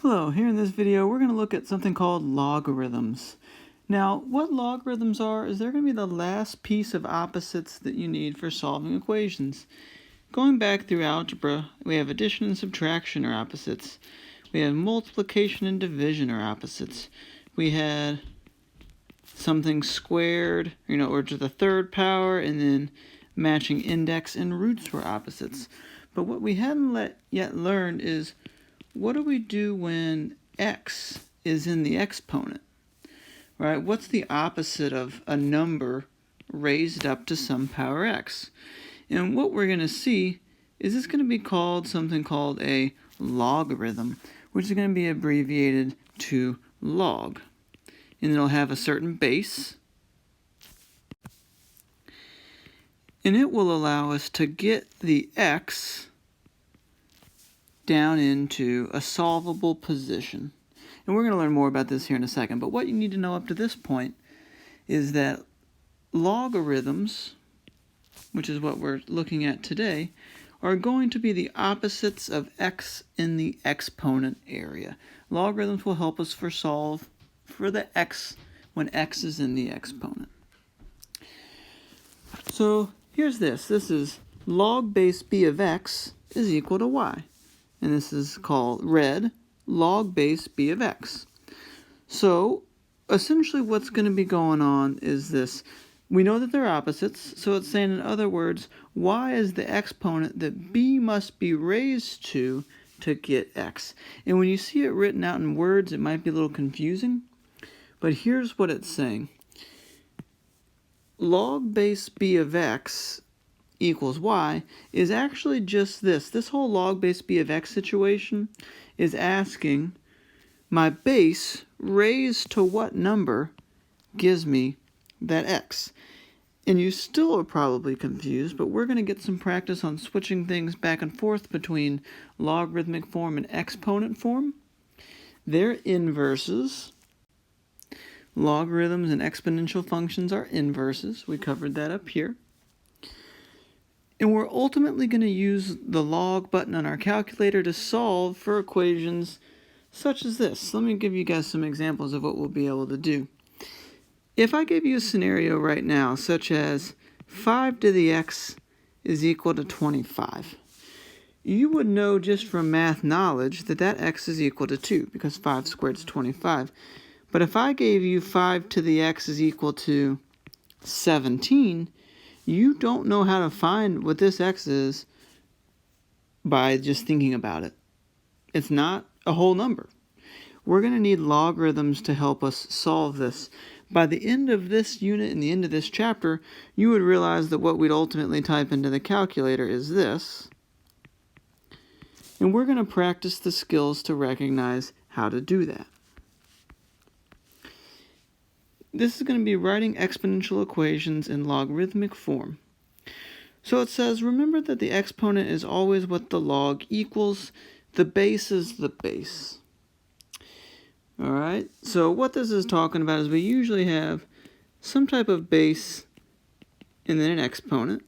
Hello, here in this video we're going to look at something called logarithms. Now, what logarithms are is they're going to be the last piece of opposites that you need for solving equations. Going back through algebra, we have addition and subtraction are opposites. We have multiplication and division are opposites. We had something squared, or to the third power, and then matching index and roots were opposites. But what we hadn't yet learned is, what do we do when x is in the exponent? Right? What's the opposite of a number raised up to some power x? And what we're going to see is it's going to be called something called a logarithm, which is going to be abbreviated to log. And it'll have a certain base. And it will allow us to get the x down into a solvable position. And we're going to learn more about this here in a second, but what you need to know up to this point is that logarithms, which is what we're looking at today, are going to be the opposites of x in the exponent area. Logarithms will help us solve for the x when x is in the exponent. So here's this. This is log base b of x is equal to y. And this is called read log base b of x. So essentially what's going to be going on is this. We know that they're opposites, so it's saying, in other words, y is the exponent that b must be raised to get x. And when you see it written out in words, it might be a little confusing, but here's what it's saying. Log base b of x equals y is actually just this. This whole log base b of x situation is asking my base raised to what number gives me that x. And you still are probably confused, but we're going to get some practice on switching things back and forth between logarithmic form and exponent form. They're inverses. Logarithms and exponential functions are inverses. We covered that up here. And we're ultimately going to use the log button on our calculator to solve for equations such as this. Let me give you guys some examples of what we'll be able to do. If I give you a scenario right now, such as 5 to the x is equal to 25, you would know just from math knowledge that that x is equal to 2, because 5 squared is 25. But if I gave you 5 to the x is equal to 17, you don't know how to find what this x is by just thinking about it. It's not a whole number. We're going to need logarithms to help us solve this. By the end of this unit and the end of this chapter, you would realize that what we'd ultimately type into the calculator is this. And we're going to practice the skills to recognize how to do that. This is going to be writing exponential equations in logarithmic form. So it says, remember that the exponent is always what the log equals. The base is the base. All right, so what this is talking about is we usually have some type of base and then an exponent.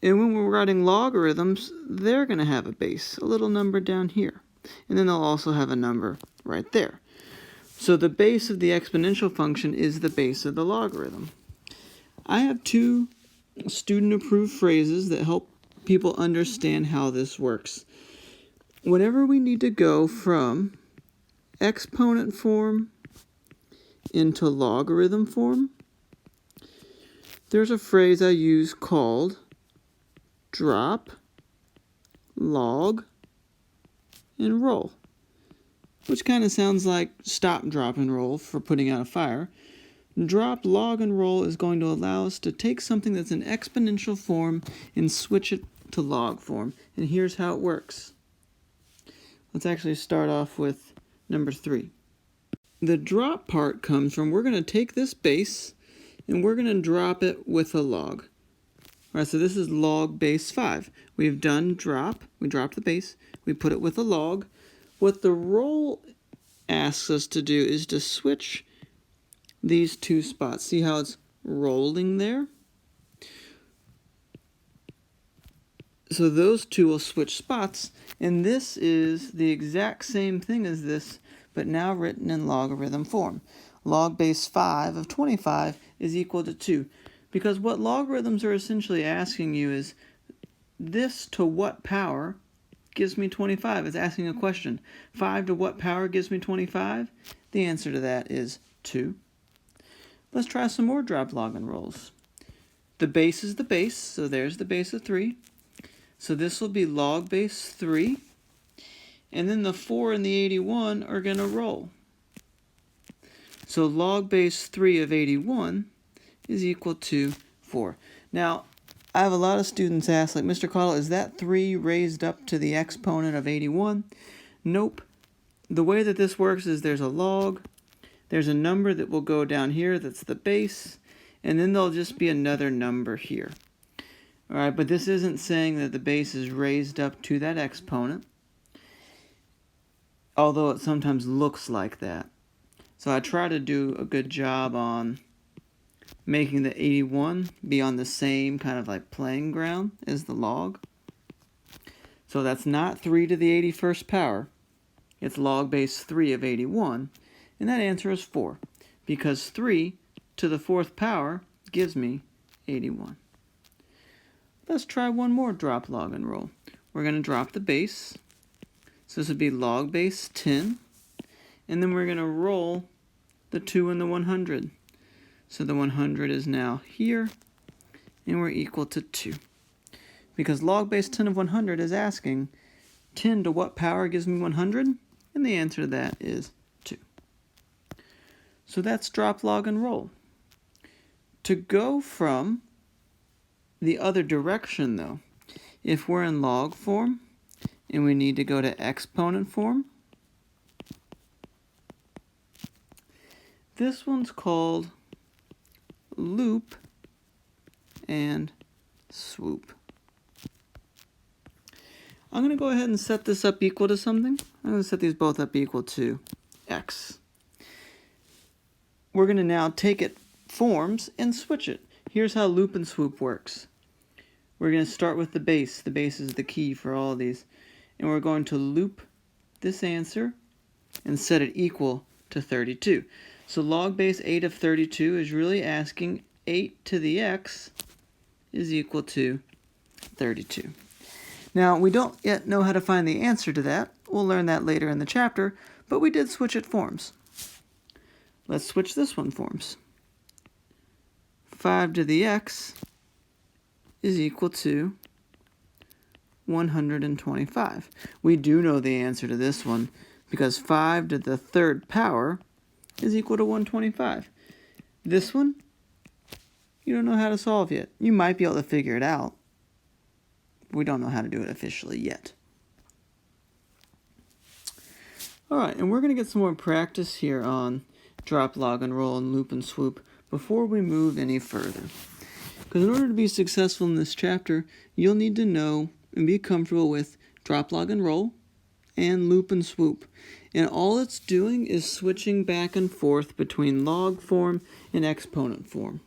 And when we're writing logarithms, they're going to have a base, a little number down here. And then they'll also have a number right there. So the base of the exponential function is the base of the logarithm. I have two student-approved phrases that help people understand how this works. Whenever we need to go from exponent form into logarithm form, there's a phrase I use called drop, log, and roll, which kind of sounds like stop, drop, and roll for putting out a fire. Drop, log, and roll is going to allow us to take something that's in exponential form and switch it to log form. And here's how it works. Let's actually start off with number 3. The drop part comes from, we're going to take this base and we're going to drop it with a log. All right, so this is log base 5. We've done drop, we dropped the base, we put it with a log. What the roll asks us to do is to switch these two spots. See how it's rolling there? So those two will switch spots, and this is the exact same thing as this, but now written in logarithm form. Log base 5 of 25 is equal to 2. Because what logarithms are essentially asking you is, this to what power gives me 25? It's asking a question. 5 to what power gives me 25? The answer to that is 2. Let's try some more drop log and rolls. The base is the base, so there's the base of 3. So this will be log base 3. And then the 4 and the 81 are going to roll. So log base 3 of 81 is equal to 4. Now, I have a lot of students ask, like, Mr. Cottle, is that 3 raised up to the exponent of 81? Nope. The way that this works is there's a log, there's a number that will go down here that's the base, and then there'll just be another number here. Alright, but this isn't saying that the base is raised up to that exponent, although it sometimes looks like that. So I try to do a good job on making the 81 be on the same kind of like playing ground as the log. So that's not 3 to the 81st power. It's log base 3 of 81. And that answer is 4. Because 3 to the 4th power gives me 81. Let's try one more drop log and roll. We're going to drop the base. So this would be log base 10. And then we're going to roll the 2 and the 100. So the 100 is now here, and we're equal to 2. Because log base 10 of 100 is asking, 10 to what power gives me 100? And the answer to that is 2. So that's drop log and roll. To go from the other direction, though, if we're in log form, and we need to go to exponent form, this one's called loop and swoop. I'm going to go ahead and set this up equal to something. I'm going to set these both up equal to x. We're going to now take it forms and switch it. Here's how loop and swoop works. We're going to start with the base. The base is the key for all of these. And we're going to loop this answer and set it equal to 32. So log base 8 of 32 is really asking 8 to the x is equal to 32. Now, we don't yet know how to find the answer to that. We'll learn that later in the chapter, but we did switch it forms. Let's switch this one forms. 5 to the x is equal to 125. We do know the answer to this one because 5 to the 3rd power is equal to 125. This one, you don't know how to solve yet. You might be able to figure it out. We don't know how to do it officially yet. Alright, and we're going to get some more practice here on drop, log, and roll, and loop and swoop before we move any further. Because in order to be successful in this chapter, you'll need to know and be comfortable with drop, log, and roll, and loop and swoop. And all it's doing is switching back and forth between log form and exponent form.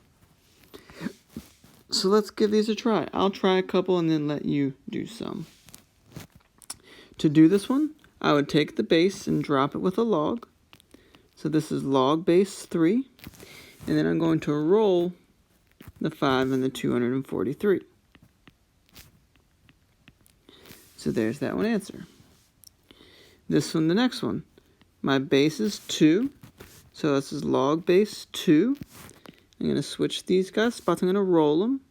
So let's give these a try. I'll try a couple and then let you do some. To do this one, I would take the base and drop it with a log. So this is log base 3. And then I'm going to roll the 5 and the 243. So there's that one answer. This one, the next one. My base is 2. So this is log base 2. I'm going to switch these guys spots. I'm going to roll them.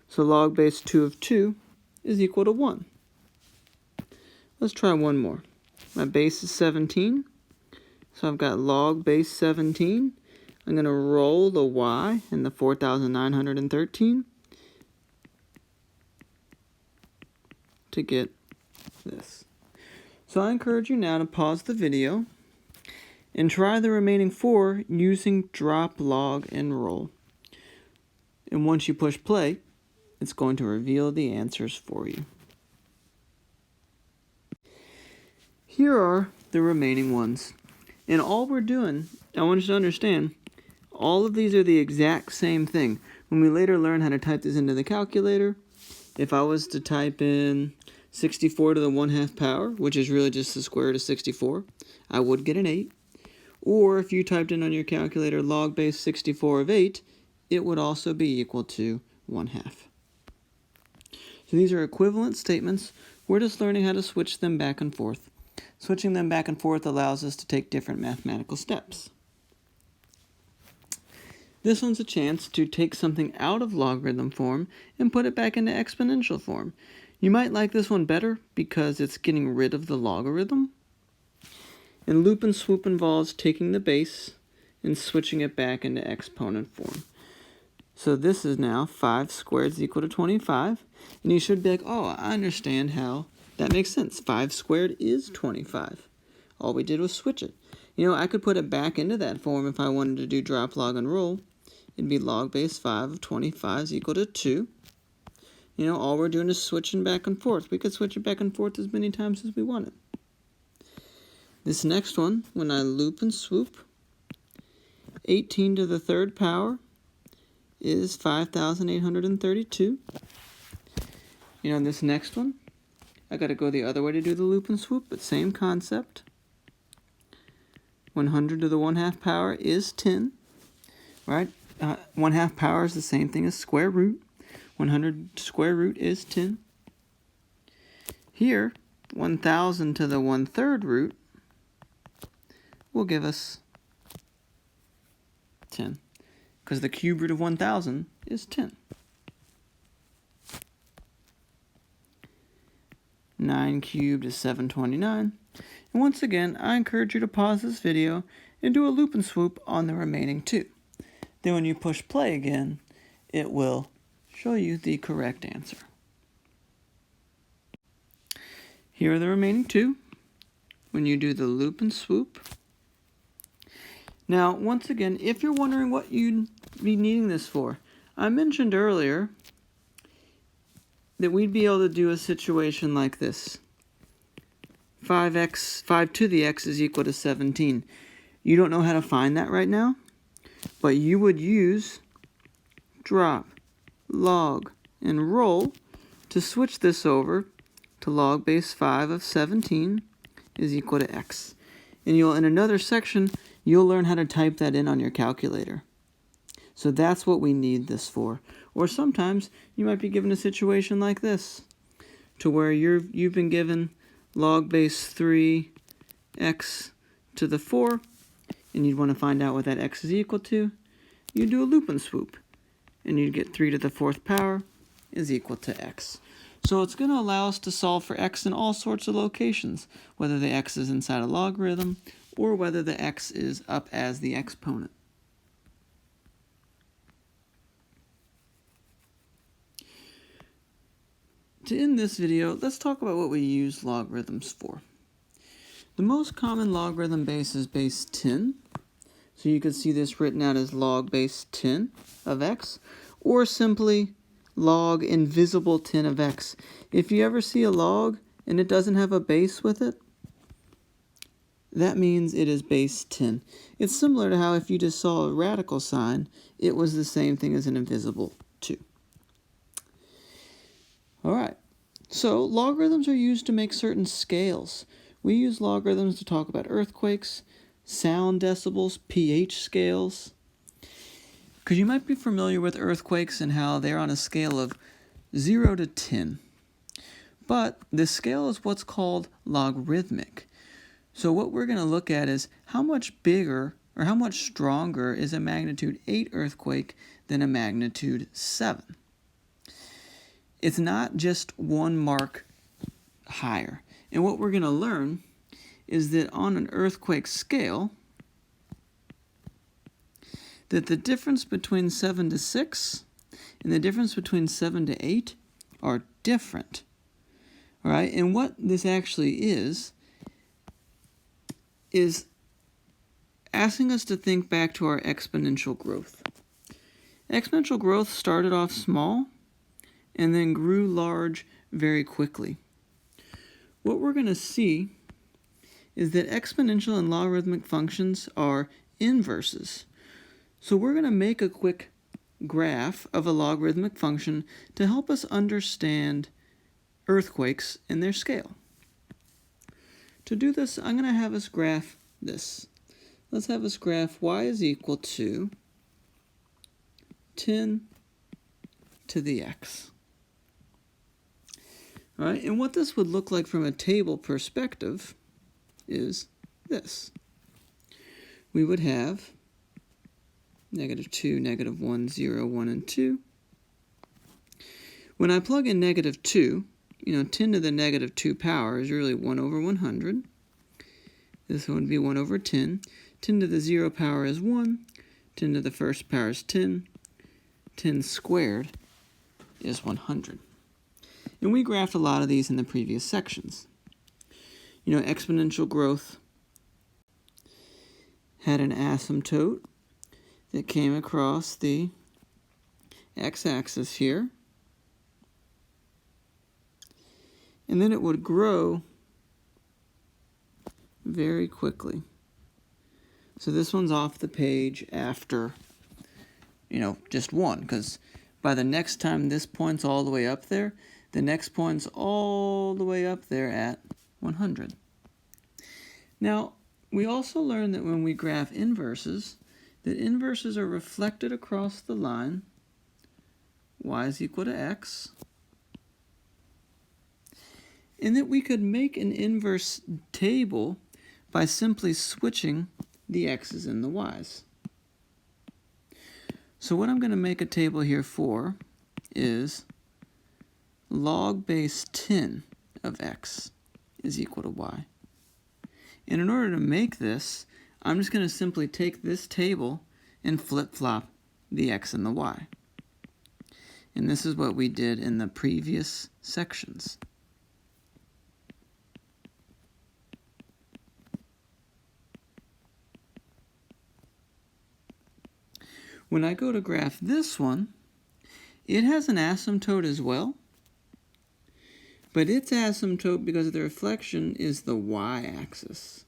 So log base 2 of 2 is equal to 1. Let's try one more. My base is 17. So I've got log base 17. I'm going to roll the y and the 4,913 to get this. So I encourage you now to pause the video and try the remaining 4 using drop, log, and roll. And once you push play, it's going to reveal the answers for you. Here are the remaining ones. And all we're doing, I want you to understand, all of these are the exact same thing. When we later learn how to type this into the calculator, If I was to type in 64 to the 1/2 power, which is really just the square root of 64, I would get an 8. Or if you typed in on your calculator log base 64 of 8, it would also be equal to 1/2. So these are equivalent statements. We're just learning how to switch them back and forth. Switching them back and forth allows us to take different mathematical steps. This one's a chance to take something out of logarithm form and put it back into exponential form. You might like this one better because it's getting rid of the logarithm. And loop and swoop involves taking the base and switching it back into exponent form. So this is now 5 squared is equal to 25. And you should be like, oh, I understand how that makes sense. 5 squared is 25. All we did was switch it. You know, I could put it back into that form if I wanted to do drop, log, and roll. It'd be log base 5 of 25 is equal to 2. You know, all we're doing is switching back and forth. We could switch it back and forth as many times as we wanted. This next one, when I loop and swoop, 18 to the 3rd power is 5,832. You know, this next one, I got to go the other way to do the loop and swoop, but same concept. 100 to the 1/2 power is 10, right? 1/2 power is the same thing as square root. 100 square root is 10. Here, 1,000 to the 1/3 root will give us 10, because the cube root of 1,000 is 10. 9 cubed is 729. And once again, I encourage you to pause this video and do a loop and swoop on the remaining 2. Then when you push play again, it will show you the correct answer. Here are the remaining 2 when you do the loop and swoop. Now, once again, if you're wondering what you'd be needing this for, I mentioned earlier that we'd be able to do a situation like this. 5 to the x is equal to 17. You don't know how to find that right now, but you would use drop, log, and roll to switch this over to log base 5 of 17 is equal to x. And in another section, you'll learn how to type that in on your calculator. So that's what we need this for. Or sometimes you might be given a situation like this, to where you've been given log base 3x to the 4, and you'd want to find out what that x is equal to. You do a loop and swoop, and you'd get 3 to the 4th power is equal to x. So it's going to allow us to solve for x in all sorts of locations, whether the x is inside a logarithm or whether the x is up as the exponent. To end this video, let's talk about what we use logarithms for. The most common logarithm base is base 10. So you could see this written out as log base 10 of x, or simply log invisible 10 of x. If you ever see a log and it doesn't have a base with it, that means it is base 10. It's similar to how if you just saw a radical sign, it was the same thing as an invisible 2. Alright, so logarithms are used to make certain scales. We use logarithms to talk about earthquakes, sound decibels, pH scales. Because you might be familiar with earthquakes and how they're on a scale of 0 to 10. But this scale is what's called logarithmic. So what we're going to look at is how much bigger or how much stronger is a magnitude 8 earthquake than a magnitude 7. It's not just one mark higher. And what we're going to learn is that on an earthquake scale, that the difference between 7 to 6 and the difference between 7 to 8 are different. All right? And what this actually is asking us to think back to our exponential growth. Exponential growth started off small and then grew large very quickly. What we're going to see is that exponential and logarithmic functions are inverses. So we're going to make a quick graph of a logarithmic function to help us understand earthquakes and their scale. To do this, I'm going to have us graph this. Let's have us graph y is equal to 10 to the x. All right, and what this would look like from a table perspective is this. We would have -2, -1, 0, 1, and 2. When I plug in -2, 10 to the -2 power is really 1 over 100. This one would be 1 over 10. 10 to the 0 power is 1. 10 to the first power is 10. 10 squared is 100. And we graphed a lot of these in the previous sections. Exponential growth had an asymptote that came across the x-axis here. And then it would grow very quickly. So this one's off the page after, just 1, because by the next time this point's all the way up there, the next point's all the way up there at 100. Now, we also learned that when we graph inverses, that inverses are reflected across the line, y is equal to x, and that we could make an inverse table by simply switching the x's and the y's. So what I'm going to make a table here for is log base 10 of x is equal to y. And in order to make this, I'm just going to simply take this table and flip-flop the x and the y. And this is what we did in the previous sections. When I go to graph this one, it has an asymptote as well, but its asymptote, because of the reflection, is the y-axis.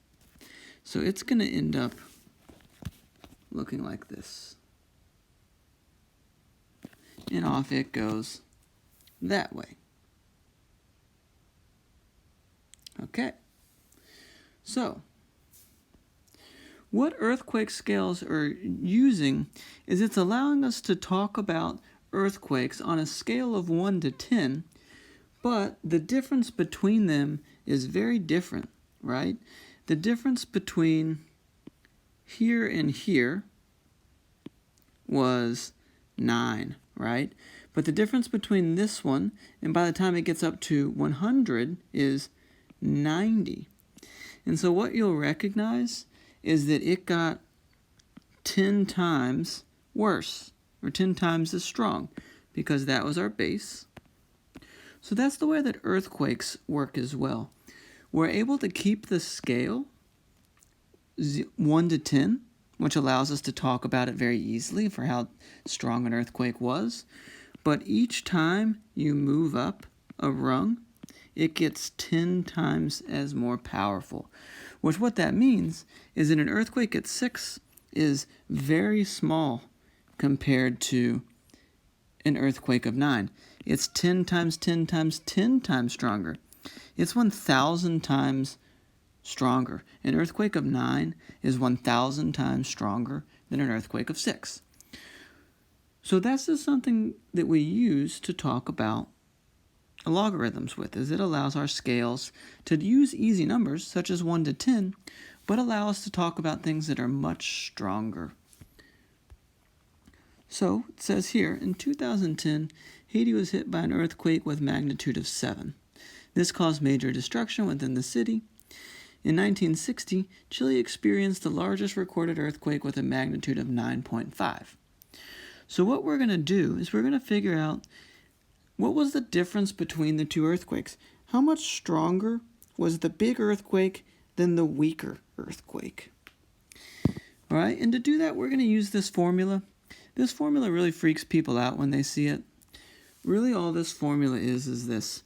So it's going to end up looking like this. And off it goes that way. Okay. So, what earthquake scales are using is it's allowing us to talk about earthquakes on a scale of 1 to 10, but the difference between them is very different, right? The difference between here and here was 9, right? But the difference between this one and by the time it gets up to 100 is 90. And so what you'll recognize is that it got 10 times worse, or 10 times as strong, because that was our base. So that's the way that earthquakes work as well. We're able to keep the scale 1 to 10, which allows us to talk about it very easily for how strong an earthquake was. But each time you move up a rung, it gets 10 times as more powerful. Which what that means is that an earthquake at 6 is very small compared to an earthquake of 9. It's 10 times 10 times 10 times stronger. It's 1,000 times stronger. An earthquake of 9 is 1,000 times stronger than an earthquake of 6. So that's just something that we use to talk about logarithms with, is it allows our scales to use easy numbers such as 1 to 10, but allow us to talk about things that are much stronger. So it says here, in 2010, Haiti was hit by an earthquake with magnitude of 7. This caused major destruction within the city. In 1960, Chile experienced the largest recorded earthquake with a magnitude of 9.5. So what we're going to do is we're going to figure out what was the difference between the two earthquakes. How much stronger was the big earthquake than the weaker earthquake? All right, and to do that, we're going to use this formula. This formula really freaks people out when they see it. Really all this formula is this.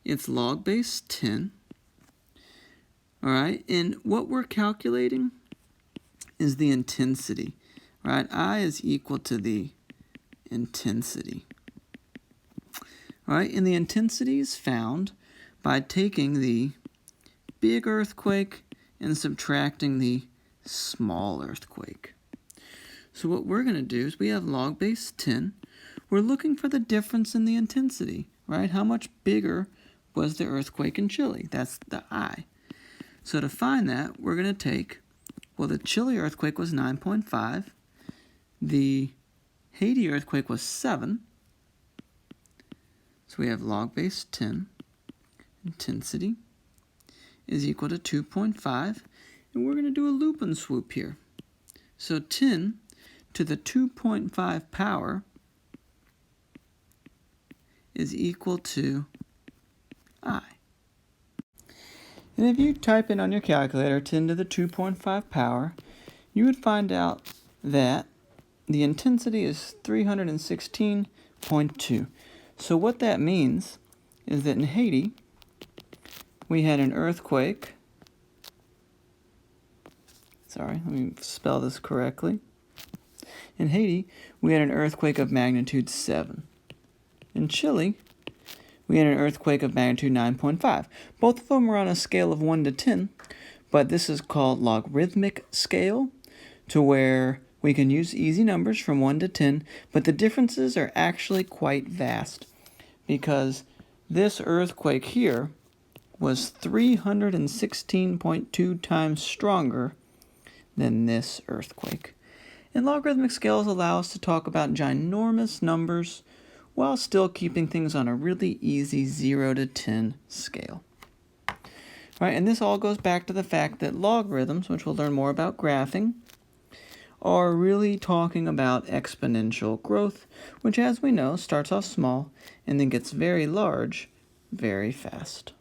It's log base 10. All right, and what we're calculating is the intensity. All right, I is equal to the intensity. All right, and the intensity is found by taking the big earthquake and subtracting the small earthquake. So what we're going to do is we have log base 10. We're looking for the difference in the intensity, right? How much bigger was the earthquake in Chile? That's the I. So to find that, we're going to take, well, the Chile earthquake was 9.5. The Haiti earthquake was 7. So we have log base 10. Intensity is equal to 2.5. And we're going to do a loop and swoop here. So 10 to the 2.5 power is equal to I. And if you type in on your calculator 10 to the 2.5 power, you would find out that the intensity is 316.2. So what that means is that in Haiti, we had an earthquake. Sorry, let me spell this correctly. In Haiti, we had an earthquake of magnitude 7. In Chile, we had an earthquake of magnitude 9.5. Both of them were on a scale of 1 to 10, but this is called logarithmic scale, to where we can use easy numbers from 1 to 10, but the differences are actually quite vast, because this earthquake here was 316.2 times stronger than this earthquake. And logarithmic scales allow us to talk about ginormous numbers while still keeping things on a really easy 0 to 10 scale. All right, and this all goes back to the fact that logarithms, which we'll learn more about graphing, are really talking about exponential growth, which, as we know, starts off small and then gets very large very fast.